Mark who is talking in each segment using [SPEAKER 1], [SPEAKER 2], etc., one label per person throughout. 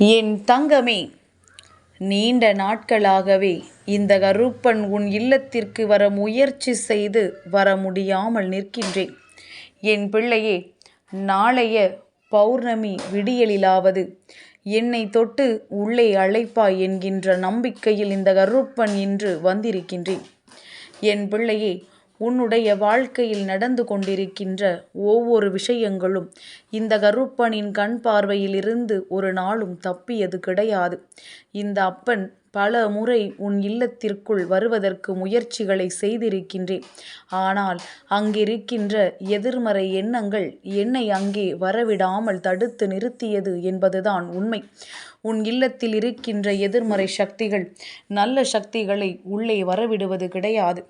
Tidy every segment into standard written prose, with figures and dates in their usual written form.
[SPEAKER 1] என் தங்கமே, நீண்ட நாட்களாகவே இந்த கருப்பன் உன் இல்லத்திற்கு வர முயற்சி செய்து வர முடியாமல் நிற்கின்றேன். என் பிள்ளையே, நாளைய பௌர்ணமி விடியலிலாவது என்னை தொட்டு உள்ளே அழைப்பாய் என்கின்ற நம்பிக்கையில் இந்த கருப்பன் இன்று வந்திருக்கின்றேன். என் பிள்ளையே, உன்னுடைய வாழ்க்கையில் நடந்து கொண்டிருக்கின்ற ஒவ்வொரு விஷயங்களும் இந்த கருப்பனின் கண் பார்வையிலிருந்து ஒரு நாளும் தப்பியது கிடையாது. இந்த அப்பன் பல முறை உன் இல்லத்திற்குள் வருவதற்கு முயற்சிகளை செய்திருக்கின்றேன். ஆனால் அங்கிருக்கின்ற எதிர்மறை எண்ணங்கள் என்னை அங்கே வரவிடாமல் தடுத்து நிறுத்தியது என்பதுதான் உண்மை. உன் இல்லத்தில் இருக்கின்ற எதிர்மறை சக்திகள் நல்ல சக்திகளை உள்ளே வரவிடுவது கிடையாது.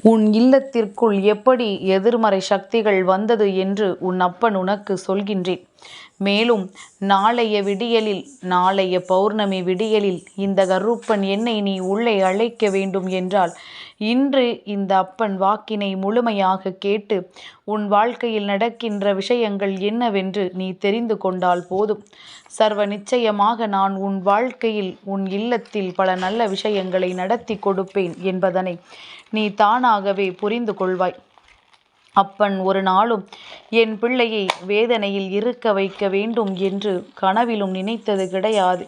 [SPEAKER 1] உன் இல்லத்திற்குள் எப்படி எதிர்மறை சக்திகள் வந்தது என்று உன் அப்பன் உனக்கு சொல்கின்றேன். மேலும் நாளைய விடியலில், நாளைய பௌர்ணமி விடியலில் இந்த கருப்பன் என்னை நீ உள்ளே அழைக்க வேண்டும் என்றால் இன்று இந்த அப்பன் வாக்கினை முழுமையாக கேட்டு உன் வாழ்க்கையில் நடக்கின்ற விஷயங்கள் என்னவென்று நீ தெரிந்து கொண்டால் போதும். சர்வ நிச்சயமாக நான் உன் வாழ்க்கையில், உன் இல்லத்தில் பல நல்ல விஷயங்களை நடத்தி கொடுப்பேன் என்பதனை நீ தானாகவே புரிந்து கொள்வாய். அப்பன் ஒரு நாளும் என் பிள்ளையை வேதனையில் இருக்க வைக்க வேண்டும் என்று கனவிலும் நினைத்தது கிடையாது.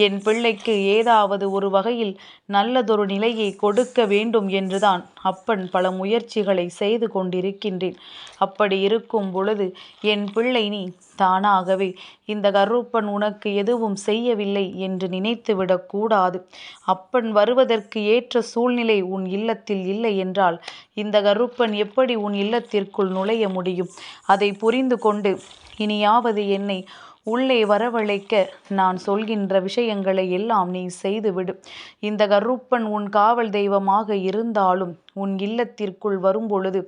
[SPEAKER 1] என் பிள்ளைக்கு ஏதாவது ஒரு வகையில் நல்லதொரு நிலையை கொடுக்க வேண்டும் என்றுதான் அப்பன் பல முயற்சிகளை செய்து கொண்டிருக்கின்றேன். அப்படி இருக்கும் பொழுது என் பிள்ளை, நீ தானாகவே இந்த கருப்பன் உனக்கு எதுவும் செய்யவில்லை என்று நினைத்துவிடக்கூடாது. அப்பன் வருவதற்கு ஏற்ற சூழ்நிலை உன் இல்லத்தில் இல்லை என்றால் இந்த கருப்பன் எப்படி உன் இல்லத்திற்குள் நுழைய முடியும்? அதை புரிந்து கொண்டு இனியாவது என்னை உள்ளே வரவழைக்க நான் சொல்கின்ற விஷயங்களை எல்லாம் நீ செய்துவிடு. இந்த கருப்பன் உன் காவல் தெய்வமாக இருந்தாலும் உன் இல்லத்திற்குள் வரும்பொழுது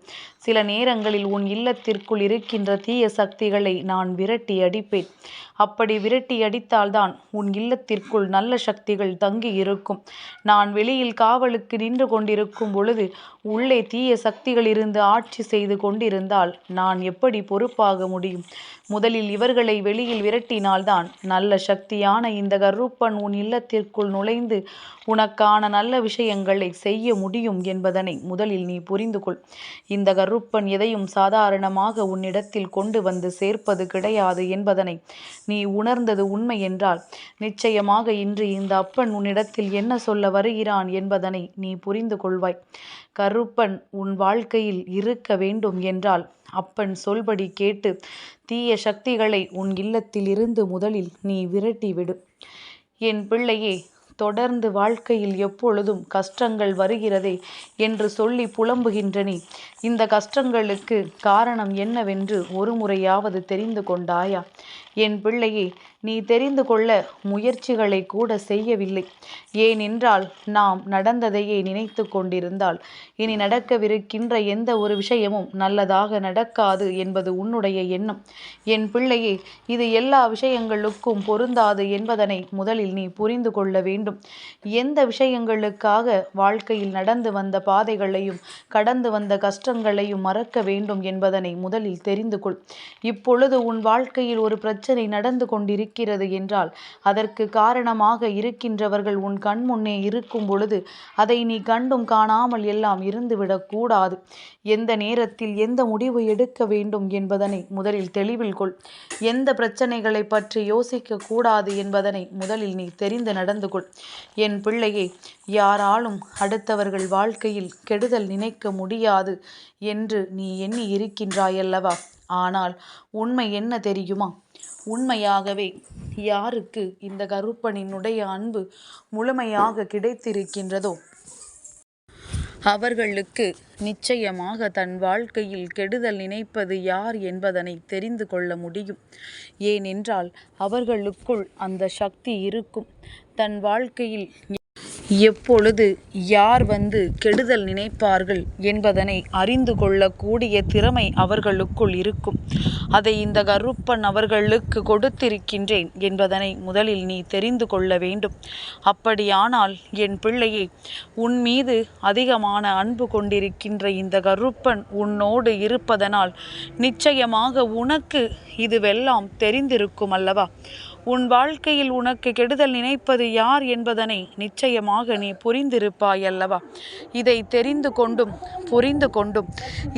[SPEAKER 1] சில நேரங்களில் உன் இல்லத்திற்குள் இருக்கின்ற தீய சக்திகளை நான் விரட்டி அடிப்பேன். அப்படி விரட்டி அடித்தால்தான் உன் இல்லத்திற்குள் நல்ல சக்திகள் தங்கி இருக்கும். நான் வெளியில் காவலுக்கு நின்று கொண்டிருக்கும் பொழுது உள்ளே தீய சக்திகள் இருந்து ஆட்சி செய்து கொண்டிருந்தால் நான் எப்படி பொறுப்பாக முடியும்? முதலில் இவர்களை வெளியில் விரட்டினால்தான் நல்ல சக்தியான இந்த கருப்பன் உன் இல்லத்திற்குள் நுழைந்து உனக்கான நல்ல விஷயங்களை செய்ய முடியும் என்பதனை முதலில் நீ புரிந்து கொள். இந்த கருப்பன் எதையும் சாதாரணமாக உன்னிடத்தில் கொண்டு வந்து சேர்ப்பது கிடையாது என்பதனை நீ உணர்ந்தது உண்மை என்றால் நிச்சயமாக இன்று இந்த அப்பன் உன்னிடத்தில் என்ன சொல்ல வருகிறான் என்பதனை நீ புரிந்து கொள்வாய். கருப்பன் உன் வாழ்க்கையில் இருக்க வேண்டும் என்றால் அப்பன் சொல்படி கேட்டு தீய சக்திகளை உன் இல்லத்தில் இருந்து முதலில் நீ விரட்டிவிடு. என் பிள்ளையே, தொடர்ந்து வாழ்க்கையில் எப்பொழுதும் கஷ்டங்கள் வருகிறதே என்று சொல்லி புலம்புகின்ற நீ இந்த கஷ்டங்களுக்கு காரணம் என்னவென்று ஒரு முறையாவது தெரிந்து கொண்டாயா? என் பிள்ளையே, நீ தெரிந்து கொள்ள முயற்சிகளை கூட செய்யவில்லை. ஏனென்றால் நாம் நடந்ததையே நினைத்து கொண்டிருந்தால் இனி நடக்கவிருக்கின்ற எந்த ஒரு விஷயமும் நல்லதாக நடக்காது என்பது உன்னுடைய எண்ணம். என் பிள்ளையே, இது எல்லா விஷயங்களுக்கும் பொருந்தாது என்பதனை முதலில் நீ புரிந்து கொள்ள வேண்டும். எந்த விஷயங்களுக்காக வாழ்க்கையில் நடந்து வந்த பாதைகளையும் கடந்து வந்த கஷ்டங்களையும் மறக்க வேண்டும் என்பதனை முதலில் தெரிந்து கொள். இப்பொழுது உன் வாழ்க்கையில் ஒரு பிரச்சனை நடந்து கொண்டிருக்கிறது என்றால் அதற்கு காரணமாக இருக்கின்றவர்கள் உன் கண் முன்னே இருக்கும் பொழுது அதை நீ கண்டும் காணாமல் எல்லாம் இருந்துவிடக் கூடாது. எந்த நேரத்தில் எந்த முடிவு எடுக்க வேண்டும் என்பதனை முதலில் தெளிவில் கொள். எந்த பிரச்சனைகளை பற்றி யோசிக்க கூடாது என்பதனை முதலில் நீ தெரிந்து நடந்து கொள். என் பிள்ளையே, யாராலும் அடுத்தவர்கள் வாழ்க்கையில் கெடுதல் நினைக்க முடியாது என்று நீ எண்ணி இருக்கின்றாயல்லவா? ஆனால் உண்மை என்ன தெரியுமா? உண்மையாகவே யாருக்கு இந்த கருப்பனினுடைய அன்பு முழுமையாக கிடைத்திருக்கின்றதோ அவர்களுக்கு நிச்சயமாக தன் வாழ்க்கையில் கெடுதல் நினைப்பது யார் என்பதனை தெரிந்து கொள்ள முடியும். ஏனென்றால் அவர்களுக்குள் அந்த சக்தி இருக்கும். தன் வாழ்க்கையில் எப்பொழுது யார் வந்து கெடுதல் நினைப்பார்கள் என்பதனை அறிந்து கொள்ளக்கூடிய திறமை அவர்களுக்குள் இருக்கும். அதை இந்த கருப்பன் அவர்களுக்கு கொடுத்திருக்கின்றேன் என்பதனை முதலில் நீ தெரிந்து கொள்ள வேண்டும். அப்படியானால் என் பிள்ளையை, உன் மீது அதிகமான அன்பு கொண்டிருக்கின்ற இந்த கருப்பன் உன்னோடு இருப்பதனால் நிச்சயமாக உனக்கு இதுவெல்லாம் தெரிந்திருக்கும் அல்லவா? உன் வாழ்க்கையில் உனக்கு கெடுதல் நினைப்பது யார் என்பதனை நிச்சயமாக நீ புரிந்திருப்பாய் அல்லவா? இதை தெரிந்து கொண்டும் புரிந்து கொண்டும்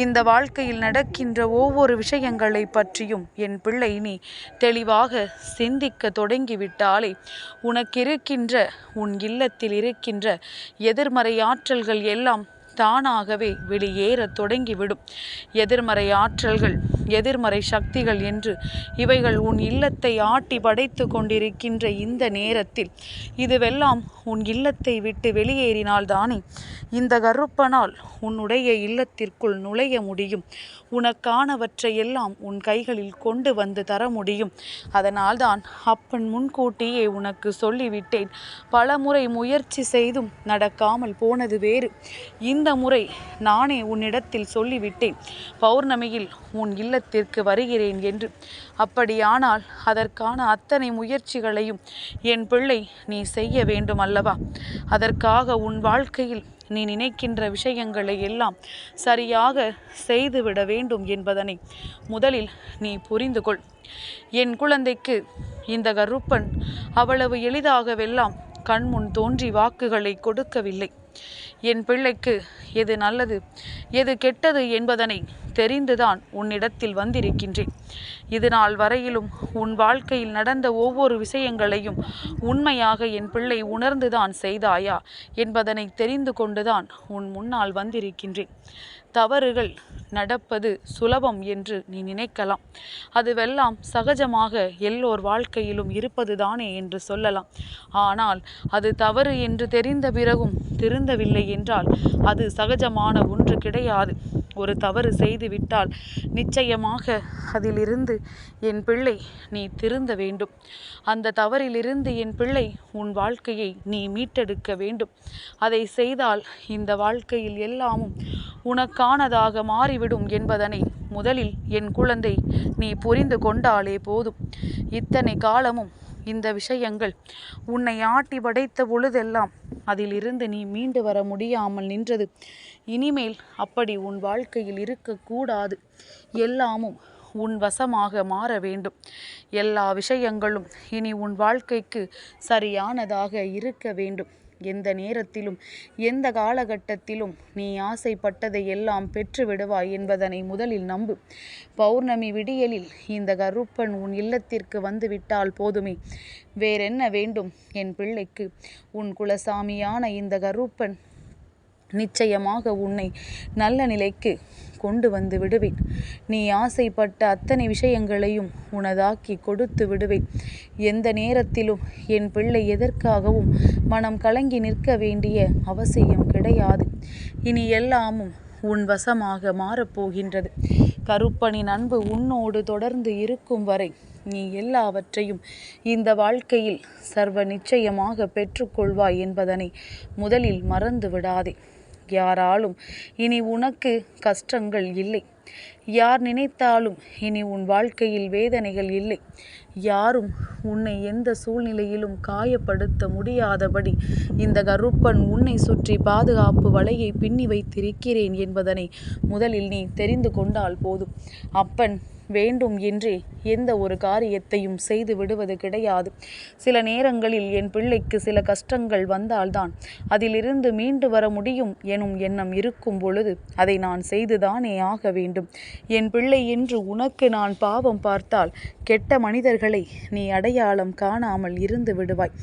[SPEAKER 1] இந்த வாழ்க்கையில் நடக்கின்ற ஒவ்வொரு விஷயங்களை பற்றியும் என் பிள்ளை நீ தெளிவாக சிந்திக்க தொடங்கிவிட்டாலே உனக்கிருக்கின்ற உன் இல்லத்தில் இருக்கின்ற எதிர்மறை ஆற்றல்கள் எல்லாம் தானாகவே வெளியேறத் தொடங்கிவிடும். எதிர்மறை ஆற்றல்கள், எதிர்மறை சக்திகள் என்று இவைகள் உன் இல்லத்தை ஆட்டி படைத்து கொண்டிருக்கின்ற இந்த நேரத்தில் இதுவெல்லாம் உன் இல்லத்தை விட்டு வெளியேறினால்தானே இந்த கருப்பனால் உன்னுடைய இல்லத்திற்குள் நுழைய முடியும். உனக்கானவற்றை எல்லாம் உன் கைகளில் கொண்டு வந்து தர முடியும். அதனால்தான் அப்பன் முன்கூட்டியே உனக்கு சொல்லிவிட்டேன். பல முறை முயற்சி செய்தும் நடக்காமல் போனது வேறு. இந்த முறை நானே உன்னிடத்தில் சொல்லிவிட்டேன், பௌர்ணமியில் உன் இல்லத்திற்கு வருகிறேன் என்று. அப்படியானால் அதற்கான அத்தனை முயற்சிகளையும் என் பிள்ளை நீ செய்ய வேண்டும் அல்லவா? அதற்காக உன் வாழ்க்கையில் நீ நினைக்கின்ற விஷயங்களை எல்லாம் சரியாக செய்துவிட வேண்டும் என்பதனை முதலில் நீ புரிந்து கொள். என் குழந்தைக்கு இந்த கருப்பன் அவ்வளவு எளிதாகவெல்லாம் கண்முன் தோன்றி வாக்குகளை கொடுக்கவில்லை. என் பிள்ளைக்கு எது நல்லது எது கெட்டது என்பதனை தெரிந்துதான் உன்னிடத்தில் வந்திருக்கின்றேன். இதுநாள் வரையிலும் உன் வாழ்க்கையில் நடந்த ஒவ்வொரு விஷயங்களையும் உண்மையாக என் பிள்ளை உணர்ந்துதான் செய்தாயா என்பதனை தெரிந்து கொண்டுதான் உன் முன்னால் வந்திருக்கின்றேன். தவறுகள் நடப்பது சுலபம் என்று நீ நினைக்கலாம். அதுவெல்லாம் சகஜமாக எல்லோர் வாழ்க்கையிலும் இருப்பதுதானே என்று சொல்லலாம். ஆனால் அது தவறு என்று தெரிந்த பிறகும் திருந்தவில்லை என்றால் அது சகஜமான ஒன்று கிடையாது. ஒரு தவறு செய்துவிட்டால் நிச்சயமாக அதிலிருந்து என் பிள்ளை நீ திருந்த வேண்டும். அந்த தவறிலிருந்து என் பிள்ளை உன் வாழ்க்கையை நீ மீட்டெடுக்க வேண்டும். அதை செய்தால் இந்த வாழ்க்கையில் எல்லாமும் உனக்கானதாக மாறிவிடும் என்பதனை முதலில் என் குழந்தை நீ புரிந்து கொண்டாலே போதும். இத்தனை காலமும் இந்த விஷயங்கள் உன்னை ஆட்டி படைத்த பொழுதெல்லாம் அதிலிருந்து நீ மீண்டு வர முடியாமல் நின்றது. இனிமேல் அப்படி உன் வாழ்க்கையில் இருக்கக்கூடாது. எல்லாமும் உன் வசமாக மாற வேண்டும். எல்லா விஷயங்களும் இனி உன் வாழ்க்கைக்கு சரியானதாக இருக்க வேண்டும். எந்த நேரத்திலும் எந்த காலகட்டத்திலும் நீ ஆசைப்பட்டதை எல்லாம் பெற்று விடுவாய் என்பதனை முதலில் நம்பு. பௌர்ணமி விடியலில் இந்த கருப்பன் உன் இல்லத்திற்கு வந்துவிட்டால் போதுமே. வேறென்ன வேண்டும் என் பிள்ளைக்கு? உன் குலசாமியான இந்த கருப்பன் நிச்சயமாக உன்னை நல்ல நிலைக்கு கொண்டு வந்து விடுவேன். நீ ஆசைப்பட்ட அத்தனை விஷயங்களையும் உனதாக்கி கொடுத்து விடுவேன். எந்த நேரத்திலும் என் பிள்ளை எதற்காகவும் மனம் கலங்கி நிற்க வேண்டிய அவசியம் கிடையாது. இனி எல்லாமும் உன் வசமாக மாறப்போகின்றது. கருப்பனின் அன்பு உன்னோடு தொடர்ந்து இருக்கும் வரை நீ எல்லாவற்றையும் இந்த வாழ்க்கையில் சர்வ நிச்சயமாக பெற்றுக்கொள்வாய் என்பதனை முதலில் மறந்து விடாதே. யாராலும் இனி உனக்கு கஷ்டங்கள் இல்லை. யார் நினைத்தாலும் இனி உன் வாழ்க்கையில் வேதனைகள் இல்லை. யாரும் உன்னை எந்த சூழ்நிலையிலும் காயப்படுத்த முடியாதபடி இந்த கருப்பன் உன்னை சுற்றி பாதுகாப்பு வலையை பின்னி வைத்திருக்கிறேன் என்பதனை முதலில் நீ தெரிந்து கொண்டால் போதும். அப்பன் வேண்டும் என்றே எந்த ஒரு காரியத்தையும் செய்து விடுவது கிடையாது. சில நேரங்களில் என் பிள்ளைக்கு சில கஷ்டங்கள் வந்தால்தான் அதிலிருந்து மீண்டு வர முடியும் எனும் எண்ணம் இருக்கும் பொழுது அதை நான் செய்துதானே ஆக வேண்டும். என் பிள்ளை என்று உனக்கு நான் பாவம் பார்த்தால் கெட்ட மனிதர்களை நீ அடையாளம் காணாமல் இருந்து விடுவாய்.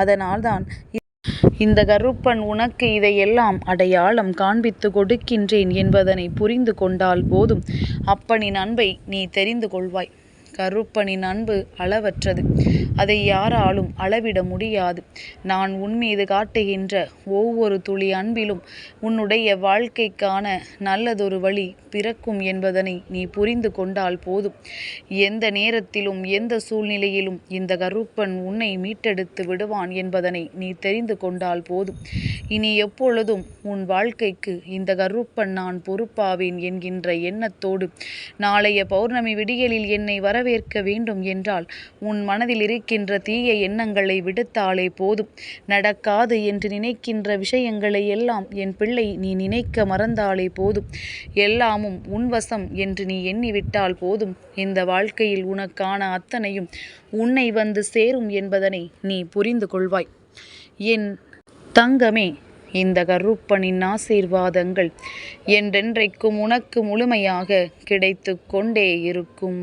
[SPEAKER 1] அதனால்தான் இந்த கருப்பன் உனக்கு இதையெல்லாம் அடையாளம் காண்பித்து கொடுக்கின்றேன் என்பதனை புரிந்து கொண்டால் போதும். அப்பனின் அன்பை நீ தெரிந்து கொள்வாய். கருப்பனின் அன்பு அளவற்றது. அதை யாராலும் அளவிட முடியாது. நான் உன்மீது காட்டுகின்ற ஒவ்வொரு துளி அன்பிலும் உன்னுடைய வாழ்க்கைக்கான நல்லதொரு வழி பிறக்கும் என்பதனை நீ புரிந்து கொண்டால் போதும். எந்த நேரத்திலும் எந்த சூழ்நிலையிலும் இந்த கருப்பன் உன்னை மீட்டெடுத்து விடுவான் என்பதனை நீ தெரிந்து கொண்டால் போதும். இனி எப்பொழுதும் உன் வாழ்க்கைக்கு இந்த கருப்பன் நான் பொறுப்பாவேன் என்கின்ற எண்ணத்தோடு நாளைய பௌர்ணமி விடியலில் என்னை வரவேற்க வேண்டும் என்றால் உன் மனதில் இருக்கின்ற நிற்கின்ற தீய எண்ணங்களை விடுத்தாலே போதும். நடக்காது என்று நினைக்கின்ற விஷயங்களை எல்லாம் என் பிள்ளை நீ நினைக்க மறந்தாலே போதும். எல்லாமும் உன்வசம் என்று நீ எண்ணிவிட்டால் போதும். இந்த வாழ்க்கையில் உனக்கான அத்தனையும் உன்னை வந்து சேரும் என்பதனை நீ புரிந்து கொள்வாய். என் தங்கமே, இந்த கருப்பனின் ஆசீர்வாதங்கள் என்றென்றைக்கும் உனக்கு முழுமையாக கிடைத்து கொண்டே இருக்கும்.